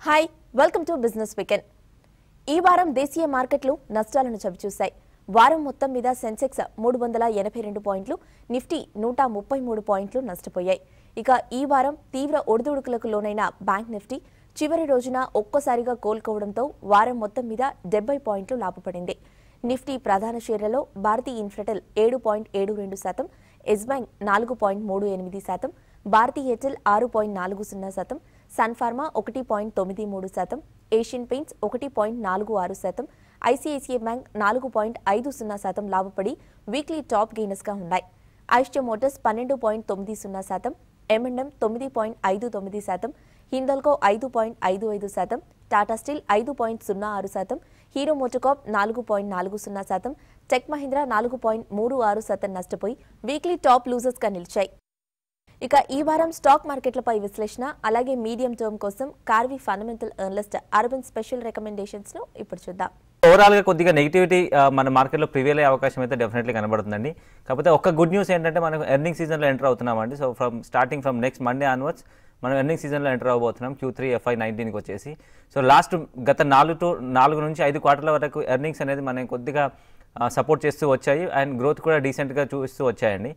Hi welcome to business weekend. ఈ వారం దేశీయ మార్కెట్లు నష్టాలను చవిచూశాయి. వారం మొత్తం మీద సెన్సెక్స్ 382 పాయింట్లు, నిఫ్టీ 133 పాయింట్లు నష్టపోయాయి. ఇక ఈ వారం తీవ్ర ఒడిదుడుకులకు లోనైన బ్యాంక్ నిఫ్టీ చివరి రోజున ఒక్కసారిగా కోలుకోవడంతో వారం మొత్తం మీద 70 పాయింట్లు లాభపడింది. నిఫ్టీ ప్రధాన షేర్లలో Bharti Infratel 7.72%, Yes Bank 4.38%, Bharti Airtel 6.40%, Sun Pharma 1.93%, Asian Paints 1.46%, ICICI Bank 4.50% లాభపడి వీక్లీ టాప్ గెయినర్స్ గా ఉన్నాయి. Eicher Motors 12.90%, M&M 9.59%, Hindalco 5.55%, Tata Steel 5.06%, Hero MotoCorp 4.40%, Tech Mahindra 4.36% నష్టపోయి వీక్లీ టాప్ లూజర్స్ గా నిలిచాయి. ఇక ఈ వారం స్టాక్ మార్కెట్లపై విశ్లేషణ, అలాగే మీడియం టర్మ్ కోసం Karvy fundamental analyst Aravind special recommendations ను ఇప్పుడు చూద్దాం. ఓవరాల్ గా కొద్దిగా నెగిటివిటీ మన మార్కెట్లో ప్రివేల్ అయ్యే అవకాశం అయితే డెఫినెట్లీ కనబడుతుందండి. కాకపోతే ఒక గుడ్ న్యూస్ ఏంటంటే మనం ఎర్నింగ్ సీజన్లో ఎంటర్ అవుతున్నామండి. So starting from next Monday onwards మనం ఎర్నింగ్ సీజన్లో ఎంటర్ అవబోతున్నాం Q3 FY19కి వచ్చేసి. సో గత 4 నుంచి 5 క్వార్టర్ల వరకు ఎర్నింగ్స్ అనేది మనం కొద్దిగా సపోర్ట్ చేస్తూ వచ్చాయి అండ్ గ్రోత్ కూడా డీసెంట్గా చూస్తూ వచ్చాయండి.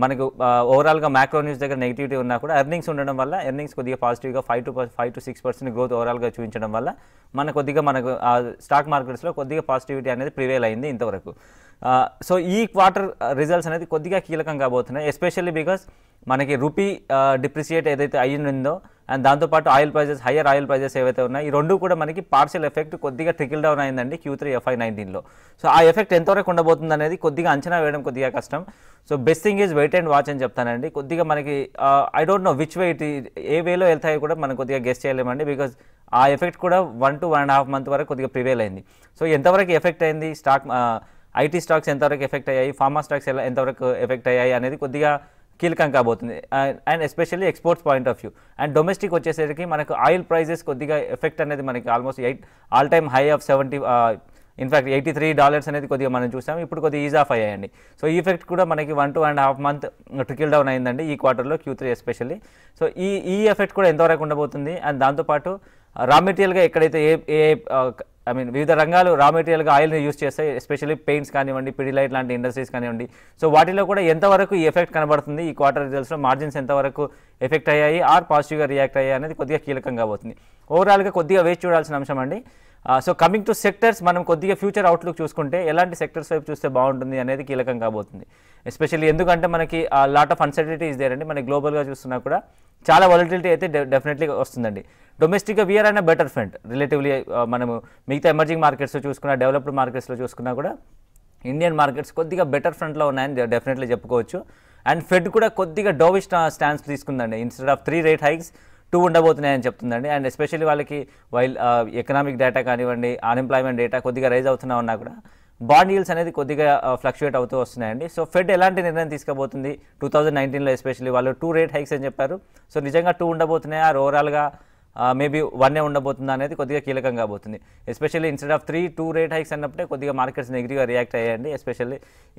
మనకు ఓవరాల్గా మ్యాక్రో న్యూస్ దగ్గర నెగిటివిటీ ఉన్నా కూడా ఎర్నింగ్స్ ఉండడం వల్ల ఎర్నింగ్స్ కొద్దిగా పాజిటివ్గా 5 to 6% గ్రోత్ ఓవరాల్గా చూపించడం వల్ల మనకు స్టాక్ మార్కెట్స్లో కొద్దిగా పాజిటివిటీ అనేది ప్రివేల్ అయింది ఇంతవరకు. సో ఈ క్వార్టర్ రిజల్ట్స్ అనేది కొద్దిగా కీలకం కాబోతున్నాయి, ఎస్పెషల్లీ బికాస్ మనకి రూపీ డిప్రిసియేట్ ఏదైతే అయ్యిందో అండ్ దాంతోపాటు హయ్యర్ ఆయిల్ ప్రైజెస్ ఏవైతే ఉన్నాయో ఈ రెండు కూడా మనకి పార్షియల్ ఎఫెక్ట్ కొద్దిగా ట్రికిల్ డౌన్ అయిందండి Q3 FY19లో. సో ఆ ఎఫెక్ట్ ఎంతవరకు ఉండబోతుంది అనేది కొద్దిగా అంచనా వేయడం కొద్దిగా కష్టం. So best thing is wait and watch అని చెప్తానండి. కొద్దిగా మనకి I don't know which way ఏ వేలో వెళ్తాయో కూడా మనం కొద్దిగా గెస్ చేయలేమండి, బికాజ్ ఆ ఎఫెక్ట్ కూడా 1 to 1.5 month వరకు కొద్దిగా ప్రివేల్ అయింది. సో ఎంతవరకు ఎఫెక్ట్ అయింది, ఐటీ స్టాక్స్ ఎంతవరకు ఎఫెక్ట్ అయ్యాయి, ఫార్మా స్టాక్స్ ఎంతవరకు ఎఫెక్ట్ అయ్యాయి అనేది కొద్దిగా కీలకం కాబోతుంది and especially exports point of view. And domestic వచ్చేసరికి మనకు ఆయిల్ ప్రైజెస్ కొద్దిగా ఎఫెక్ట్ అనేది మనకి almost all time high of 70 in fact $83 అనేది కొద్దిగా మనం చూసాం, ఇప్పుడు కొద్దిగా ఈజ్ ఆఫ్ అయ్యాయండి. సో ఈ ఎఫెక్ట్ కూడా మనకి 1 to 1.5 month ట్రికిల్ డౌన్ అయిందండి ఈ క్వార్టర్లో Q3 ఎస్పెషల్లీ. సో ఈ ఎఫెక్ట్ కూడా ఎంతవరకు ఉండబోతుంది అండ్ దాంతోపాటు రా మెటీరియల్గా ఎక్కడైతే వివిధ రంగాలు రా మెటీరియల్గా ఆయిల్ని యూస్ చేస్తాయి, ఎస్పెషల్లీ పెయింట్స్ కానివ్వండి, పిడిలైట్ లాంటి ఇండస్ట్రీస్ కానివ్వండి. సో వాటిలో కూడా ఎంతవరకు ఈ ఎఫెక్ట్ కనబడుతుంది, ఈ క్వార్టర్ రిజల్ట్స్లో మార్జిన్స్ ఎంతవరకు ఎఫెక్ట్ అయ్యాయి ఆర్ పాజిటివ్గా రియాక్ట్ అయ్యాయి అనేది కొద్దిగా కీలకంగా పోతుంది. ఓవరాల్గా కొద్దిగా వేచి చూడాల్సిన అంశం అండి. సో కమింగ్ టు సెక్టర్స్, మనం కొద్దిగా ఫ్యూచర్ అవుట్లుక్ చూసుకుంటే ఎలాంటి సెక్టర్స్ వైపు చూస్తే బాగుంటుంది అనేది కీలకం కాబోతుంది. ఎస్పెషల్లీ ఎందుకంటే మనకి lot of uncertainty is there అండి. మనకి గ్లోబల్గా చూస్తున్నా కూడా చాలా వాలటిలిటీ అయితే డెఫినెట్లీ వస్తుందండి. డొమెస్టిక్గా we are and better front relatively. మనము మిగతా ఎమర్జింగ్ మార్కెట్స్లో చూసుకున్నా, డెవలప్డ్ మార్కెట్స్లో చూసుకున్నా కూడా ఇండియన్ మార్కెట్స్ కొద్దిగా బెటర్ ఫ్రంట్లో ఉన్నాయని డెఫినెట్లీ చెప్పుకోవచ్చు. అండ్ ఫెడ్ కూడా కొద్దిగా డోవిష్ స్టాన్స్ తీసుకుందండి. ఇన్స్టెడ్ ఆఫ్ 3 rate hikes 2 ఉండబోతున్నాయని చెప్తుందండి. అండ్ ఎస్పెషల్లీ వాళ్ళకి వైల్ ఎకనామిక్ డేటా కానివ్వండి, అన్ఎంప్లాయ్మెంట్ డేటా కొద్దిగా రైజ్ అవుతున్నా ఉన్నా కూడా బాండ్ ఈల్డ్స్ అనేది కొద్దిగా ఫ్లక్చుయేట్ అవుతూ వస్తున్నాయండి. సో ఫెడ్ ఎలాంటి నిర్ణయం తీసుకోబోతుంది 2019లో ఎస్పెషల్లీ వాళ్ళు 2 rate hikes అని చెప్పారు. సో నిజంగా 2 ఉండబోతున్నాయా, ఓవరాల్గా మేబీ 1 ఉండబోతుందా అనేది కొద్దిగా కీలకం కాబోతుంది. Especially instead of 2 rate hikes అన్నప్పుడే కొద్దిగా మార్కెట్స్ నెగిటివ్గా రియాక్ట్ అయ్యాయండి. ఎస్పెషల్లీ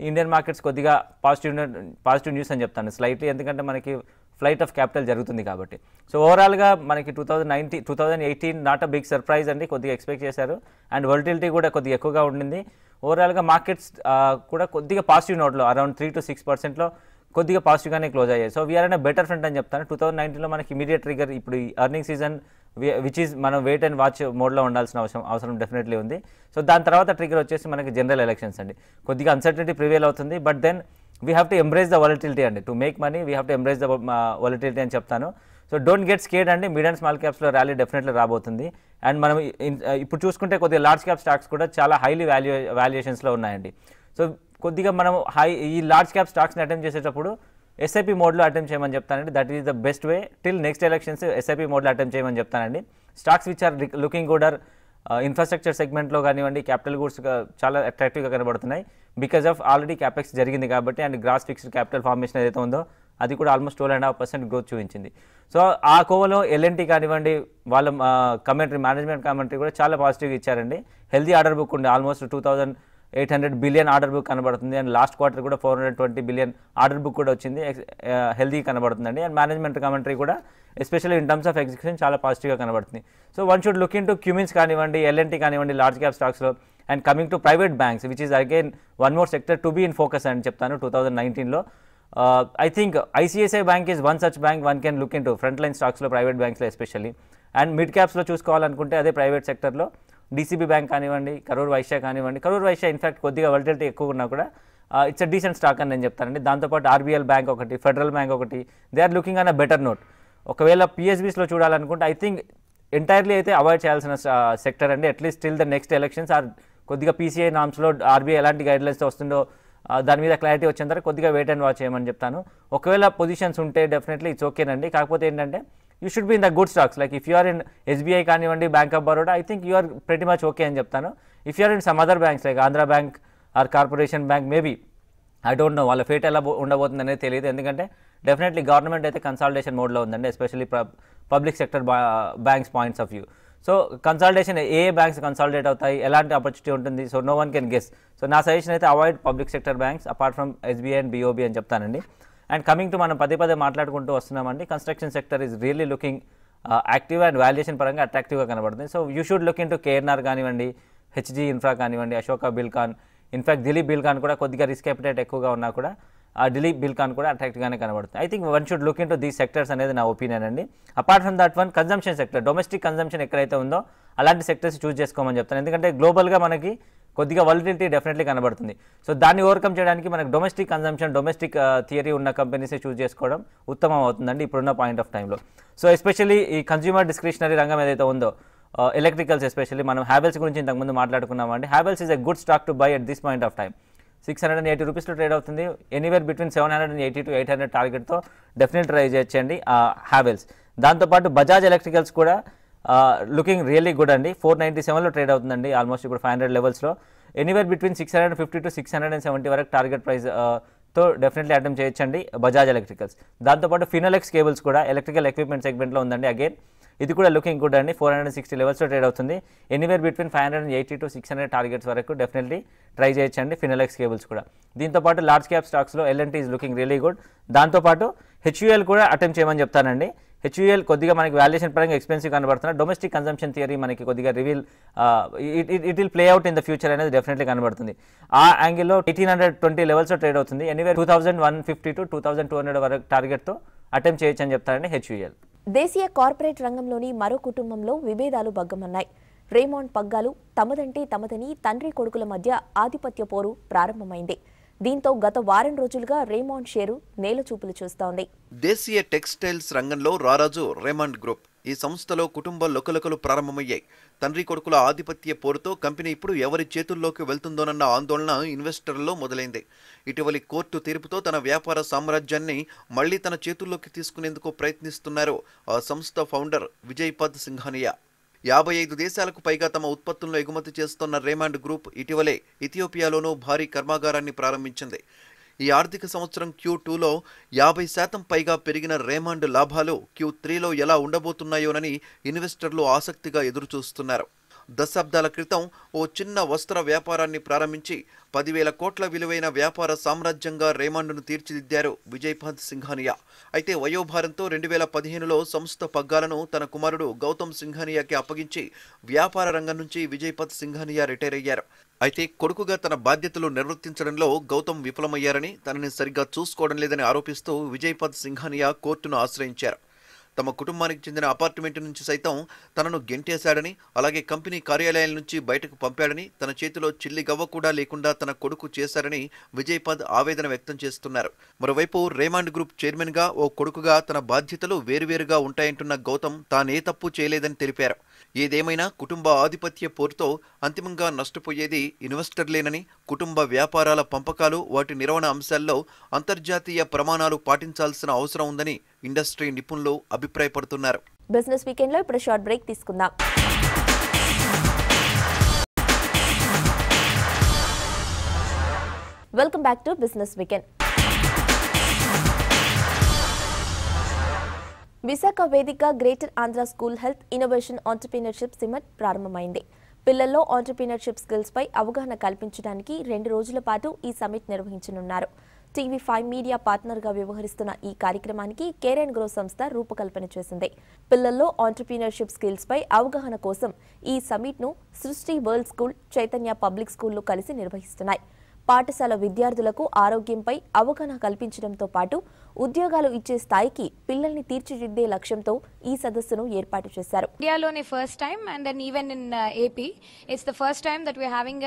ఇండియన్ మార్కెట్స్ కొద్దిగా పాజిటివ్ న్యూస్ అని చెప్తాను స్లైట్లీ, ఎందుకంటే మనకి ఫ్లైట్ ఆఫ్ క్యాపిటల్ జరుగుతుంది కాబట్టి. సో ఓవరాల్గా మనకి 2018 నాట్ అ బిగ్ సర్ప్రైజ్ అండి, కొద్దిగా ఎక్స్పెక్ట్ చేశారు అండ్ వాలటిలిటీ కూడా కొద్దిగా ఎక్కువగా ఉండింది. ఓవరాల్గా మార్కెట్స్ కూడా కొద్దిగా పాజిటివ్ నోట్లో అరౌండ్ 3 to 6%లో కొద్దిగా పాజిటివ్గానే క్లోజ్ అయ్యాయి. సో వీఆర్ అన్ బెటర్ ఫ్రంట్ అని చెప్తాను. 2019లో మనకి ఇమీడియట్ ట్రిగర్ ఇప్పుడు ఈ ఎర్నింగ్ సీజన్ విచ్ ఈజ్ మనం వెయిట్ అండ్ వాచ్ మోడ్లో ఉండాల్సిన అవసరం డెఫినెట్లీ ఉంది. సో దాని తర్వాత ట్రిగర్ వచ్చేసి మనకి జనరల్ ఎలక్షన్స్ అండి. కొద్దిగా అన్సర్టనిటీ ప్రివేల్ అవుతుంది, but then we have to embrace the volatility అండి. To make money we have to embrace the volatility అని చెప్తాను. సో డోంట్ గెట్ స్కేర్డ్ అండి. మిడ్ అండ్ స్మాల్ క్యాప్స్లో ర్యాలీ డెఫినెట్లీ రాబోతుంది. అండ్ మనం ఇప్పుడు చూసుకుంటే కొద్దిగా లార్జ్ క్యాప్ స్టాక్స్ కూడా చాలా హైలీ వాల్యుయేషన్స్లో ఉన్నాయండి. సో కొద్దిగా మనం ఈ లార్జ్ క్యాప్ స్టాక్స్ని అటెంప్ట్ చేసేటప్పుడు ఎస్ఐపి మోడ్లో అటెంప్ట్ చేయమని చెప్తానండి. That is the best way till next elections. SIP మోడ్లో అటెంప్ట్ చేయమని చెప్తానండి. Stocks which are looking good are infrastructure సెగ్మెంట్లో కానివ్వండి, క్యాపిటల్ గూడ్స్ చాలా అట్రాక్టివ్గా కనబడుతున్నాయి బికాజ్ ఆఫ్ ఆల్రెడీ క్యాపెక్స్ జరిగింది కాబట్టి. And gross fixed capital formation ఏదైతే ఉందో అది కూడా ఆల్మోస్ట్ 12.5% గ్రోత్ చూపించింది. సో ఆ కోవలో ఎల్ఎన్టీ కానివ్వండి, వాళ్ళ మేనేజ్మెంట్ కామెంటరీ కూడా చాలా పాజిటివ్గా ఇచ్చారండి. హెల్దీ ఆర్డర్ బుక్ ఉంది, ఆల్మోస్ట్ 800 బిలియన్ ఆర్డర్ బుక్ కనబడుతుంది. అండ్ లాస్ట్ క్వార్టర్ కూడా 420 బిలియన్ ఆర్డర్ బుక్ కూడా వచ్చింది. హెల్దీ కనబడుతుందండి. అండ్ మేనేజ్మెంట్ కమెంటరీ కూడా especially in terms of execution చాలా పాజిటివ్గా కనబడుతుంది. So one should look in to Cummins కానివ్వండి, ఎల్ఎన్టీ కానివ్వండి, లార్జ్ క్యాప్ స్టాక్స్లో. And coming to private banks which is again one more sector to be in focus అని చెప్తాను 2019లో. I think ICICI bank is one such bank one can look in to front line స్టాక్స్లో, private బ్యాంక్స్లో especially. And mid క్యాప్స్లో చూసుకోవాలనుకుంటే అదే private సెక్టర్లో DCB bank కానివ్వండి, కరూర్ వైశ్య కానివ్వండి. Karur Vysya in fact కొద్దిగా volatility ఎక్కువ ఉన్నా కూడా ఇట్స్ అ డీసెంట్ స్టాక్ అని నేను చెప్తానండి. దాంతోపాటు ఆర్బీఎల్ బ్యాంక్ ఒకటి, ఫెడరల్ బ్యాంక్ ఒకటి, they are looking on a better note. ఒకవేళ పిఎస్బీస్లో చూడాలనుకుంటే ఐ థింక్ ఎంటైర్లీ అయితే అవాయిడ్ చేయాల్సిన సెక్టర్ అండి. At least till the next elections or కొద్దిగా పీసీఐ నామ్స్లో ఆర్బీఐ ఎలాంటి గైడ్లైన్స్తో వస్తుందో దాని మీద క్లారిటీ వచ్చిన తర్వాత కొద్దిగా వెయిట్ అండ్ వాచ్ చేయమని చెప్తాను. ఒకవేళ పొజిషన్స్ ఉంటే డెఫినెట్లీ ఇట్స్ ఓకేనండి. కాకపోతే ఏంటంటే you should be in the good stocks. Like if you are in SBI కానివ్వండి, bank of Baroda, I think you are pretty much okay అని చెప్తాను. If you are in some other banks like Andhra bank or corporation bank, maybe I don't know వాళ్ళ fate ఎలా ఉండబోతుంది అనేది తెలియదు. ఎందుకంటే definitely government అయితే కన్సాలిడేషన్ మోడ్లో ఉందండి, especially public sector banks points of view. So consolidation ఏ బ్యాంక్స్ కన్సాలిడేట్ అవుతాయి, ఎలాంటి ఆపర్చునిటీ ఉంటుంది, so no one can guess. So నా సజెషన్ అయితే avoid public sector banks apart from SBI and BOB అని చెప్తానండి. అండ్ కమింగ్ టు మనం పదే మాట్లాడుకుంటూ వస్తున్నామండి, construction sector is really looking active and valuation పరంగా అట్రాక్టివ్గా కనబడుతుంది. So you should look in to KNR కానివ్వండి, హెచ్జీ ఇన్ఫ్రా కానివ్వండి, అశోక బిల్కాన్, ఇన్ఫాక్ట్ దిలీప్ బిల్కాన్ కూడా కొద్దిగా రిస్క్ అపిటైట్ ఎక్కువగా ఉన్నా కూడా దిలీప్ బిల్కాన్ కూడా అట్రాక్టివ్గానే కనబడుతుంది. I think one should look in to these sectors అనేది నా ఒపీనియన్ అండి. Apart from that one consumption sector, domestic consumption ఎక్కడైతే ఉందో అలాంటి సెక్టర్స్ చూస్ చేసుకోమని చెప్తాను. ఎందుకంటే గ్లోబల్గా మనకి కొద్దిగా వాలటిలిటీ డెఫినెట్లీ కనబడుతుంది. సో దాన్ని ఓవర్కమ్ చేయడానికి మనకు డొమెస్టిక్ కన్జంప్షన్, డొమెస్టిక్ థియరీ ఉన్న కంపెనీసే చూస్ చేసుకోవడం ఉత్తమం అవుతుందండి ఇప్పుడున్న పాయింట్ ఆఫ్ టైంలో. సో ఎస్పెషల్లీ ఈ కన్జ్యూమర్ డిస్క్రిషనరీ రంగం ఏదైతే ఉందో, ఎలక్ట్రికల్స్ ఎస్పెషల్లీ మనం హ్యావెల్స్ గురించి ఇంతకుముందు మాట్లాడుకున్నామండి. Havells is a good stock to buy at this point of time. 680 రూపీస్లో ట్రేడ్ అవుతుంది. ఎనీవేర్ బిట్వీన్ 780 to 800 టార్గెట్తో డెఫినెట్ ట్రై చేయొచ్చండి హ్యావెల్స్. దాంతోపాటు బజాజ్ ఎలక్ట్రికల్స్ కూడా లుకింగ్ రియల్లీ గుడ్ అండి. 497లో ట్రేడ్ అవుతుందండి ఆల్మోస్ట్ ఇప్పుడు 500 లెవెల్స్లో. ఎనీవేర్ బిట్వీన్ 650 to 670 వరకు టార్గెట్ ప్రైస్ తో డెఫినెట్లీ అటెంప్ట్ చేయొచ్చండి బజాజ్ ఎలక్ట్రికల్స్. దాంతోపాటు ఫినోలెక్స్ కేబుల్స్ కూడా ఎలక్ట్రికల్ ఎక్విప్మెంట్ సెగ్మెంట్లో ఉందండి. అగైన్ ఇది కూడా లుకింగ్ గుడ్ అండి. 460 లెవెల్స్లో ట్రేడ్ అవుతుంది. ఎనీవేర్ బిట్వీన్ 580 to 600 టార్గెట్స్ వరకు డెఫినెట్లీ ట్రై చేయొచ్చండి ఫినోలెక్స్ కేబుల్స్ కూడా. దీంతోపాటు లార్జ్ క్యాప్ స్టాక్స్లో L and T is looking really good. దాంతోపాటు హెచ్యుఎల్ కూడా అటెంప్ట్ చేయమని చెప్తానండి. హెచ్యుఎల్ కొద్దిగా మనకి వాల్యుయేషన్ పరంగా ఎక్స్పెన్సివ్ కనబడుతున్నా, డొమెస్టిక్ కన్జంప్షన్ థియరీ మనకి కొద్దిగా reveal it will play out in the future అనేది డెఫినెట్లీ కనబడుతుంది. ఆ యాంగిల్లో 1820 లెవెల్స్లో ట్రేడ్ అవుతుంది. ఎనీవేర్ 2150 to 2200 వరకు టార్గెట్తో అటెంప్ట్ చేయొచ్చు అని చెప్తారండి హెచ్యుఎల్. దేశీయ కార్పొరేట్ రంగంలోని మరో కుటుంబంలో విభేదాలు బగ్గమన్నాయి. రేమాండ్ పగ్గాలు తమదంటే తమదని తండ్రి కొడుకుల మధ్య ఆధిపత్య పోరు ప్రారంభమైంది. దీంతో గత వారం రోజులుగా రేమాండ్ షేరు నేలచూపులు చూస్తోంది. దేశీయ టెక్స్టైల్స్ రంగంలో రారాజు రేమాండ్ గ్రూప్. ఈ సంస్థలో కుటుంబ లొకలొకలు ప్రారంభమయ్యాయి. తండ్రి కొడుకుల ఆధిపత్య పోరుతో కంపెనీ ఇప్పుడు ఎవరి చేతుల్లోకి వెళ్తుందోనన్న ఆందోళన ఇన్వెస్టర్లలో మొదలైంది. ఇటీవలి కోర్టు తీర్పుతో తన వ్యాపార సామ్రాజ్యాన్ని మళ్లీ తన చేతుల్లోకి తీసుకునేందుకు ప్రయత్నిస్తున్నారు ఆ సంస్థ ఫౌండర్ విజయ్పద్ సింఘానియా. 55 దేశాలకు పైగా తమ ఉత్పత్తులను ఎగుమతి చేస్తున్న రేమాండ్ గ్రూప్ ఇటీవలే ఇథియోపియాలోనూ భారీ కర్మాగారాన్ని ప్రారంభించింది. ఈ ఆర్థిక సంవత్సరం Q2లో 50% పైగా పెరిగిన రేమాండ్ లాభాలు Q3లో ఎలా ఉండబోతున్నాయోనని ఇన్వెస్టర్లు ఆసక్తిగా ఎదురుచూస్తున్నారు. దశాబ్దాల క్రితం ఓ చిన్న వస్త్ర వ్యాపారాన్ని ప్రారంభించి 10,000 కోట్ల విలువైన వ్యాపార సామ్రాజ్యంగా రేమాండ్ను తీర్చిదిద్దారు విజయ్పద్ సింఘానియా. అయితే వయోభారంతో 2015లో సంస్థ పగ్గాలను తన కుమారుడు గౌతమ్ సింఘానియాకి అప్పగించి వ్యాపార రంగం నుంచి విజయ్పద్ సింఘానియా రిటైర్ అయ్యారు. అయితే కొడుకుగా తన బాధ్యతలు నిర్వర్తించడంలో గౌతమ్ విఫలమయ్యారని, తనని సరిగ్గా చూసుకోవడం లేదని ఆరోపిస్తూ విజయ్పద్ సింఘానియా కోర్టును ఆశ్రయించారు. తమ కుటుంబానికి చెందిన అపార్ట్మెంట్ నుంచి సైతం తనను గెంటేశాడని, అలాగే కంపెనీ కార్యాలయాల నుంచి బయటకు పంపాడని, తన చేతిలో చిల్లి గవ్వ కూడా లేకుండా తన కొడుకు చేశారని విజయ్పద్ ఆవేదన వ్యక్తం చేస్తున్నారు. మరోవైపు రేమాండ్ గ్రూప్ చైర్మన్ గా ఓ కొడుకుగా తన బాధ్యతలు వేరువేరుగా ఉంటాయంటున్న గౌతమ్ తానే తప్పు చేయలేదని తెలిపారు. ఏదేమైనా కుటుంబ ఆధిపత్య పోరుతో అంతిమంగా నష్టపోయేది ఇన్వెస్టర్లేనని, కుటుంబ వ్యాపారాల పంపకాలు, వాటి నిర్వహణ అంశాల్లో అంతర్జాతీయ ప్రమాణాలు పాటించాల్సిన అవసరం ఉందని ఇండస్ట్రీ నిపుణులు అభిప్రాయపడుతున్నారు. బిజినెస్ వీకెండ్ లో ఇప్పుడు షార్ట్ బ్రేక్ తీసుకుందాం. Welcome back to business weekend. Visakha వేదిక greater Andhra school health innovation entrepreneurship summit ప్రారంభమైంది. పిల్లల్లో ఆంటర్‌ప్రెన్యూర్‌షిప్ స్కిల్స్ పై అవగాహన కల్పించడానికి 2 రోజుల పాటు ఈ సమిట్ నిర్వహించనున్నారు. TV5 మీడియా పార్ట్నర్గా వ్యవహరిస్తున్న ఈ కార్యక్రమానికి కేరెన్ గ్రో సంస్థ రూపకల్పన చేసింది. పిల్లల్లో ఆంటర్‌ప్రెన్యూర్‌షిప్ స్కిల్స్ పై అవగాహన కోసం ఈ సమిట్ను సృష్టి వరల్డ్ స్కూల్, చైతన్య పబ్లిక్ స్కూళ్లు కలిసి నిర్వహిస్తున్నాయి. పాఠశాల విద్యార్థులకు ఆరోగ్యంపై అవగాహన కల్పించడంతో పాటు ఉద్యోగాలు ఇచ్చే స్థాయికి పిల్లల్ని తీర్చిదిద్దే లక్ష్యంతో ఈ సదస్సును ఏర్పాటు చేశారు. ఇండియాలోనే first time and then even in AP it's the first time that we're having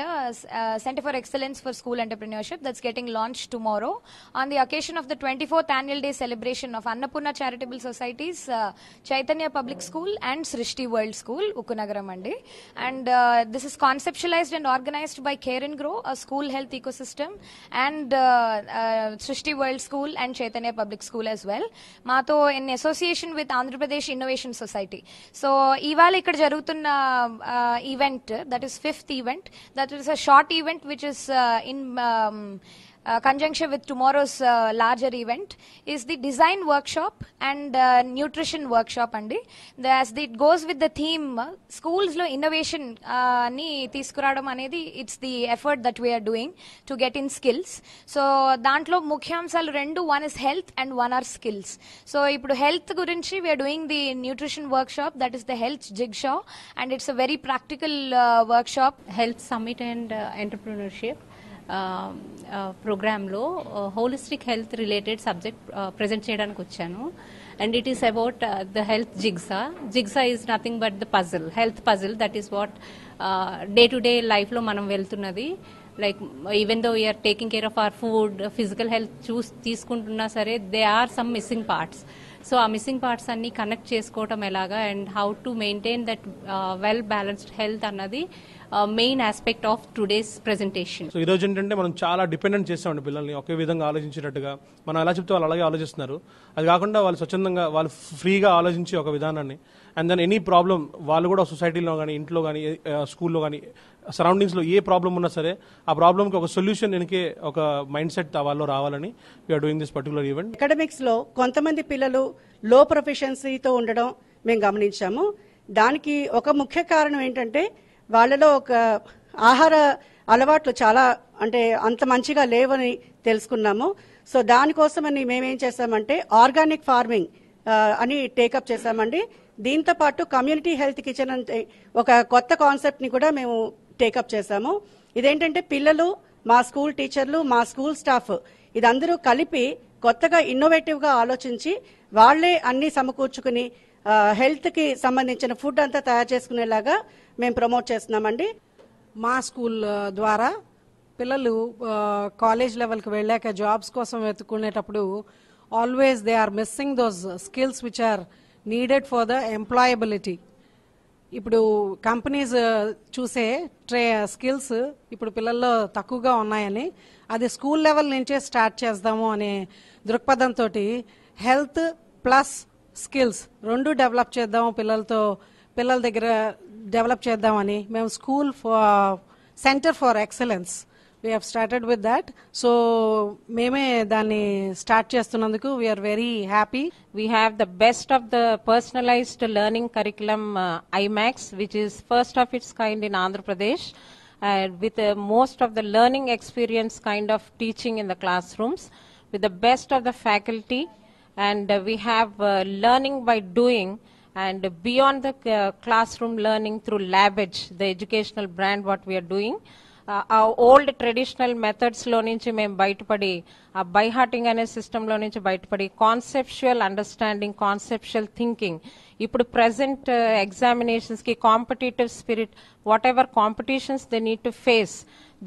centre for excellence for school entrepreneurship that's getting launched tomorrow on the occasion of the 24th annual day celebration of Annapurna Charitable Society's Chaitanya Public School and Srishti World School, Ukkunagaram andi. And this is conceptualized and organized by Care and Grow, a school health ecosystem, and Srishti World School and Chaitanya Public School as well. Mato in association with Andhra Pradesh Innovation Society. So ivala ikkada jarugutunna event, that is 5th event, that is a short event which is in conjunction with tomorrow's larger event is the design workshop and nutrition workshop andi. As it goes with the theme schools lo innovation ni తీసుకురావడం అనేది it's the effort that we are doing to get in skills. So దాంట్లో ముఖ్యాంశాలు రెండు, one is health and one are skills. So ఇప్పుడు health గురించి we are doing the nutrition workshop, that is the health jigsaw, and it's a very practical workshop. Health summit and entrepreneurship ప్రోగ్రాంలో holistic health related subject present చేయడానికి వచ్చాను. And it is about the health jigsaw is nothing but the puzzle, health puzzle. That is what day to day లైఫ్లో మనం వెళ్తున్నది. Like even though we're taking care of our food, physical health తీసుకుంటున్నా సరే they are some missing parts. So ఆ missing parts అన్ని connect చేసుకోవటం ఎలాగా and how to maintain that well balanced health అన్నది main aspect of today's presentation. So ఈరోజు ఏంటంటే మనం చాలా డిపెండెంట్ చేస్తామండి పిల్లల్ని ఒకే విధంగా ఆలోచించేటట్టుగా. మనం ఎలా చెప్తే వాళ్ళు అలాగే ఆలోచిస్తున్నారు. అది కాకుండా వాళ్ళు స్వచ్ఛందంగా వాళ్ళు ఫ్రీగా ఆలోచించే ఒక విధానాన్ని, అండ్ దెన్ ఎనీ ప్రాబ్లం వాళ్ళు కూడా సొసైటీలో కానీ, ఇంట్లో కానీ, స్కూల్లో కానీ, సరౌండింగ్స్లో ఏ ప్రాబ్లం ఉన్నా సరే ఆ ప్రాబ్లంకి ఒక సొల్యూషన్ వెనకే ఒక మైండ్ సెట్ వాళ్ళు రావాలని we're doing this particular event. అకాడమిక్స్లో కొంతమంది పిల్లలు లో ప్రొఫిషియన్సీతో ఉండడం మేము గమనించాము. దానికి ఒక ముఖ్య కారణం ఏంటంటే వాళ్ళలో ఒక ఆహార అలవాట్లు చాలా అంటే అంత మంచిగా లేవని తెలుసుకున్నాము. సో దానికోసమని మేమేం చేసామంటే ఆర్గానిక్ ఫార్మింగ్ అని టేకప్ చేశామండి. దీంతో పాటు కమ్యూనిటీ హెల్త్ కిచెన్ అంటే ఒక కొత్త కాన్సెప్ట్ని కూడా మేము టేకప్ చేశాము. ఇదేంటంటే పిల్లలు, మా స్కూల్ టీచర్లు, మా స్కూల్ స్టాఫ్ ఇదందరూ కలిపి కొత్తగా ఇన్నోవేటివ్గా ఆలోచించి వాళ్లే అన్ని సమకూర్చుకుని హెల్త్కి సంబంధించిన ఫుడ్ అంతా తయారు చేసుకునేలాగా మేము ప్రమోట్ చేస్తున్నామండి. మా స్కూల్ ద్వారా పిల్లలు కాలేజ్ లెవెల్కి వెళ్ళాక జాబ్స్ కోసం వెతుక్కునేటప్పుడు always they are missing those skills which are needed for the employability. ఇప్పుడు కంపెనీస్ చూసే స్కిల్స్ ఇప్పుడు పిల్లల్లో తక్కువగా ఉన్నాయని, అది స్కూల్ లెవెల్ నుంచే స్టార్ట్ చేద్దాము అనే దృక్పథంతో హెల్త్ ప్లస్ స్కిల్స్ రెండు డెవలప్ చేద్దాము, పిల్లల దగ్గర డెవలప్ చేద్దామని మేము school centre for excellence we have started with that. So మేమే దాన్ని స్టార్ట్ చేస్తున్నందుకు we are very happy. We have the best of the personalized learning curriculum IMAX, which is first of its kind in Andhra Pradesh, with most of the learning experience kind of teaching in the classrooms, with the best of the faculty, and we have learning by doing, and beyond the classroom learning through LabEdge, the educational brand what we are doing. Our old traditional methods లో నుంచి మేము బయటపడి, ఆ by hearting అనే సిస్టంలో నుంచి బయటపడి conceptual understanding, conceptual thinking, ఇప్పుడు ప్రెసెంట్ ఎగ్జామినేషన్స్కి competitive spirit, whatever competitions they need to face,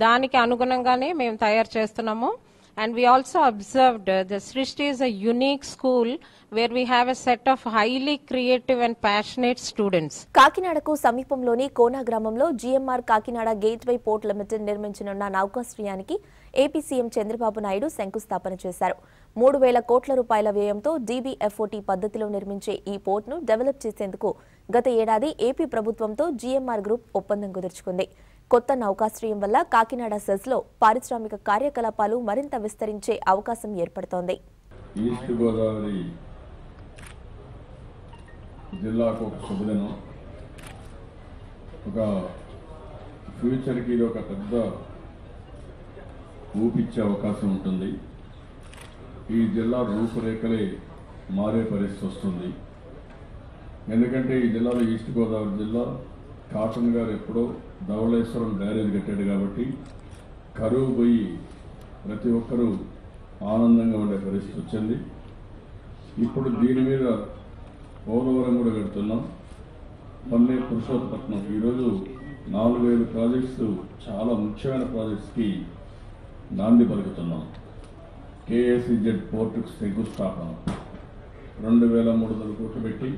దానికి అనుగుణంగానే మేము తయారు చేస్తున్నాము. And we also observed the Srishti is a unique school where we have a set of highly creative and passionate students. కాకినాడకు సమీపంలోని కోనా గ్రామంలో GMR Kakinada gateway port limited నిర్మించనున్న నౌకాశ్రయానికి AP CM Chandrababu Naidu శంకుస్థాపన చేశారు. 3,000 కోట్ల రూపాయల వ్యయంతో DBFOT పద్ధతిలో నిర్మించే ఈ పోర్ట్ను డెవలప్ చేసేందుకు గత ఏడాది ఏపీ ప్రభుత్వంతో GMR గ్రూప్ ఒప్పందం కుదుర్చుకుంది. కొత్త నౌకాశ్రయం వల్ల కాకినాడ సెజ్లో పారిశ్రామిక కార్యకలాపాలు మరింత విస్తరించే అవకాశం ఏర్పడుతోంది. ఈస్ట్ గోదావరి జిల్లాకు ఒక శుభదినం. ఒక ఫ్యూచర్కి ఇది ఒక పెద్ద ఊపిచ్చే అవకాశం ఉంటుంది. ఈ జిల్లా రూపురేఖలే మారే పరిస్థితి వస్తుంది. ఎందుకంటే ఈ జిల్లాలో ఈస్ట్ గోదావరి జిల్లా కాటన్ గారు ఎప్పుడో ధవళేశ్వరం బ్యారేజ్ కట్టాడు కాబట్టి కరువు పోయి ప్రతి ఒక్కరూ ఆనందంగా ఉండే పరిస్థితి వచ్చింది. ఇప్పుడు దీని మీద పోలవరం కూడా కడుతున్నాం. పల్లె పురుషోత్తపట్నం ఈరోజు 4,000 ప్రాజెక్ట్స్, చాలా ముఖ్యమైన ప్రాజెక్ట్స్కి నాంది పలుకుతున్నాం. KSEZ పోర్టుకు శంకుస్థాపన 2,300 కోట్లు పెట్టి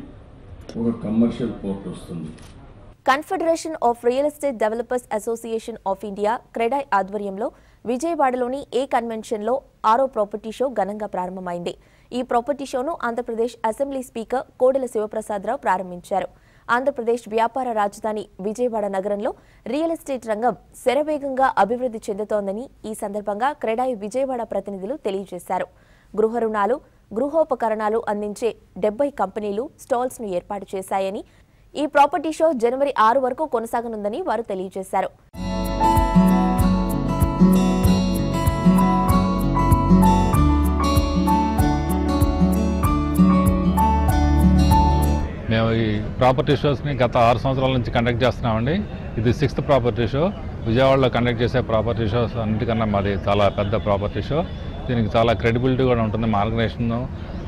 ఒక కమర్షియల్ పోర్ట్ వస్తుంది. Confederation of real estate developers association of India CREDAI ఆధ్వర్యంలో విజయవాడలోని ఏ కన్వెన్షన్లో 6వ ప్రాపర్టీ షో ఘనంగా ప్రారంభమైంది. ఈ property షోను Andhra Pradesh assembly speaker Kodela Sivaprasadarao ప్రారంభించారు. ఆంధ్రప్రదేశ్ వ్యాపార రాజధాని విజయవాడ నగరంలో రియల్ ఎస్టేట్ రంగం శరవేగంగా అభివృద్ధి చెందుతోందని ఈ సందర్భంగా క్రెడాయ్ విజయవాడ ప్రతినిధులు తెలియజేశారు. గృహ రుణాలు, గృహోపకరణాలు అందించే 70 కంపెనీలు స్టాల్స్ ను ఏర్పాటు చేశాయని, ఈ ప్రాపర్టీ షో జనవరి 6 వరకు కొనసాగనుందని వారు తెలియజేశారు. మేము ఈ ప్రాపర్టీ షోస్ని గత 6 సంవత్సరాల నుంచి కండక్ట్ చేస్తున్నామండి. ఇది 6th ప్రాపర్టీ షో. విజయవాడలో కండక్ట్ చేసే ప్రాపర్టీ షోస్ అన్నిటికన్నా మాది చాలా పెద్ద ప్రాపర్టీ షో. దీనికి చాలా క్రెడిబిలిటీ కూడా ఉంటుంది. మా ఆర్గనైజేషన్,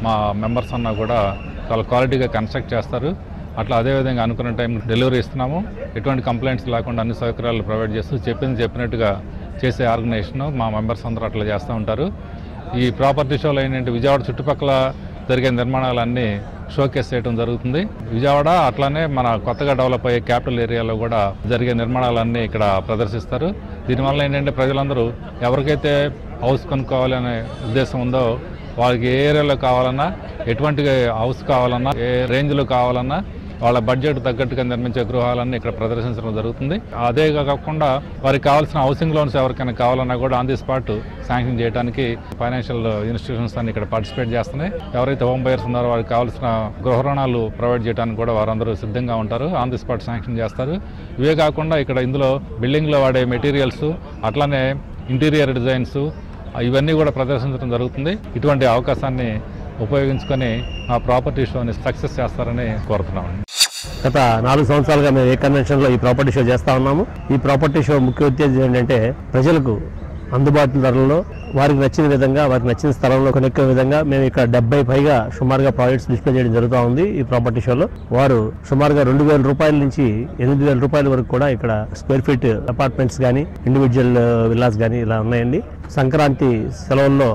మా మెంబర్స్ అన్నా కూడా చాలా క్వాలిటీగా కన్స్ట్రక్ట్ చేస్తారు. అట్లా అదేవిధంగా అనుకున్న టైం డెలివరీ ఇస్తున్నాము. ఎటువంటి కంప్లైంట్స్ లేకుండా అన్ని సౌకర్యాలు ప్రొవైడ్ చేస్తూ చెప్పినట్టుగా చేసే ఆర్గనైజేషన్ మా మెంబర్స్ అందరూ అట్లా చేస్తూ ఉంటారు. ఈ ప్రాపర్టీ షోలో ఏంటంటే విజయవాడ చుట్టుపక్కల జరిగే నిర్మాణాలన్నీ షోకేస్ చేయడం జరుగుతుంది. విజయవాడ అట్లానే మన కొత్తగా డెవలప్ అయ్యే క్యాపిటల్ ఏరియాలో కూడా జరిగే నిర్మాణాలన్నీ ఇక్కడ ప్రదర్శిస్తారు. దీనివల్ల ఏంటంటే ప్రజలందరూ ఎవరికైతే హౌస్ కొనుక్కోవాలనే ఉద్దేశం ఉందో వాళ్ళకి ఏ ఏరియాలో కావాలన్నా, ఎటువంటి హౌస్ కావాలన్నా, ఏ రేంజ్లో కావాలన్నా వాళ్ళ బడ్జెట్ తగ్గట్టుగా నిర్మించే గృహాలన్నీ ఇక్కడ ప్రదర్శించడం జరుగుతుంది. అదే కాకుండా వారికి కావాల్సిన హౌసింగ్ లోన్స్ ఎవరికైనా కావాలన్నా కూడా ఆన్ ది స్పాట్ శాంక్షన్ చేయడానికి ఫైనాన్షియల్ ఇన్స్టిట్యూషన్స్ అన్ని ఇక్కడ పార్టిసిపేట్ చేస్తున్నాయి. ఎవరైతే హోమ్ బయర్స్ ఉన్నారో వారికి కావాల్సిన గృహ రుణాలు ప్రొవైడ్ చేయడానికి కూడా వారందరూ సిద్ధంగా ఉంటారు. ఆన్ ది స్పాట్ శాంక్షన్ చేస్తారు. ఇవే కాకుండా ఇక్కడ ఇందులో బిల్డింగ్లో వాడే మెటీరియల్స్, అట్లానే ఇంటీరియర్ డిజైన్స్ ఇవన్నీ కూడా ప్రదర్శించడం జరుగుతుంది. ఇటువంటి అవకాశాన్ని ఉపయోగించుకొని ఆ ప్రాపర్టీ షోని సక్సెస్ చేస్తారని కోరుతున్నామండి. గత 4 సంవత్సరాలుగా మేము ఏ కన్వెన్షన్లో ఈ ప్రాపర్టీ షో చేస్తా ఉన్నాము. ఈ ప్రాపర్టీ షో ముఖ్య ఉద్దేశం ఏంటంటే ప్రజలకు అందుబాటు ధరల్లో వారికి నచ్చిన విధంగా, వారికి నచ్చిన స్థలంలో కొనుక్కునే విధంగా మేము ఇక్కడ 70 పైగా సుమారుగా ప్రాజెక్ట్స్ డిస్ప్లే చేయడం జరుగుతూ ఉంది. ఈ ప్రాపర్టీ షోలో వారు సుమారుగా 2,000 రూపాయల నుంచి 8,000 రూపాయల వరకు కూడా ఇక్కడ స్క్వేర్ ఫీట్ అపార్ట్మెంట్స్ కానీ, ఇండివిజువల్ విల్లాస్ కానీ ఇలా ఉన్నాయండి. సంక్రాంతి సెలవుల్లో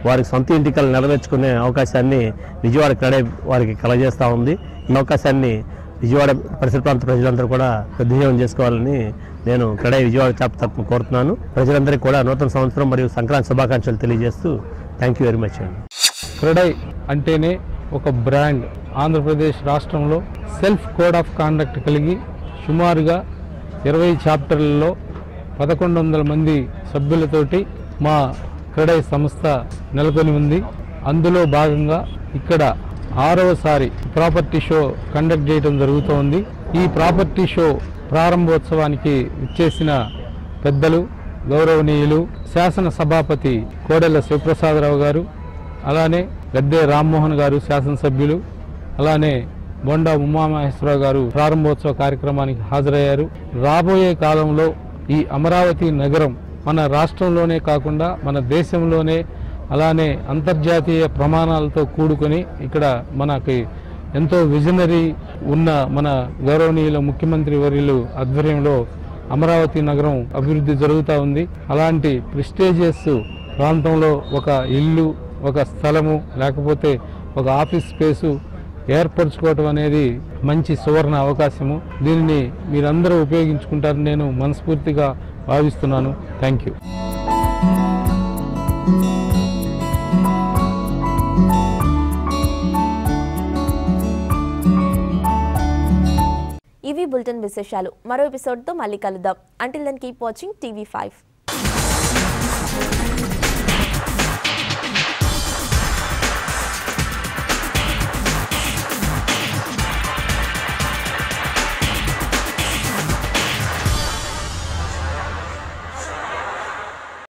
వారికి సొంత ఇంటికలు నెరవేర్చుకునే అవకాశాన్ని విజయవాడ క్రెడాయ్ వారికి కలగజేస్తూ ఉంది. ఈ అవకాశాన్ని విజయవాడ పరిసర ప్రాంత ప్రజలందరూ కూడా సద్వినియోగం చేసుకోవాలని నేను క్రెడాయ్ విజయవాడ చాప్టర్ తరఫున కోరుతున్నాను. ప్రజలందరికీ కూడా నూతన సంవత్సరం మరియు సంక్రాంతి శుభాకాంక్షలు తెలియజేస్తూ థ్యాంక్ యూ వెరీ మచ్ అండి. క్రెడాయ్ అంటేనే ఒక బ్రాండ్. ఆంధ్రప్రదేశ్ రాష్ట్రంలో సెల్ఫ్ కోడ్ ఆఫ్ కాండక్ట్ కలిగి సుమారుగా 20 చాప్టర్లలో 1,100 మంది సభ్యులతోటి మా క్రెడాయ్ సంస్థ నెలకొని ఉంది. అందులో భాగంగా ఇక్కడ 6వసారి ప్రాపర్టీ షో కండక్ట్ చేయడం జరుగుతోంది. ఈ ప్రాపర్టీ షో ప్రారంభోత్సవానికి ఇచ్చేసిన పెద్దలు, గౌరవనీయులు శాసన సభాపతి కోడెల శివప్రసాదరావు గారు, అలానే గద్దే రామ్మోహన్ గారు శాసనసభ్యులు, అలానే బొండా ఉమామహేశ్వరరావు గారు ప్రారంభోత్సవ కార్యక్రమానికి హాజరయ్యారు. రాబోయే కాలంలో ఈ అమరావతి నగరం మన రాష్ట్రంలోనే కాకుండా మన దేశంలోనే, అలానే అంతర్జాతీయ ప్రమాణాలతో కూడుకొని ఇక్కడ మనకి ఎంతో విజనరీ ఉన్న మన గౌరవనీయుల ముఖ్యమంత్రి వర్యులు ఆధ్వర్యంలో అమరావతి నగరం అభివృద్ధి జరుగుతూ ఉంది. అలాంటి ప్రెస్టీజియస్ ప్రాంతంలో ఒక ఇల్లు, ఒక స్థలము, లేకపోతే ఒక ఆఫీస్ స్పేసు ఏర్పరచుకోవటం అనేది మంచి సువర్ణ అవకాశము. దీనిని మీరందరూ ఉపయోగించుకుంటారని నేను మనస్ఫూర్తిగా భావిస్తున్నాను. Thank you. ఇవి బులెటిన్ విశేషాలు. మరో ఎపిసోడ్తో మళ్ళీ కలుద్దాం. Until then keep watching TV5.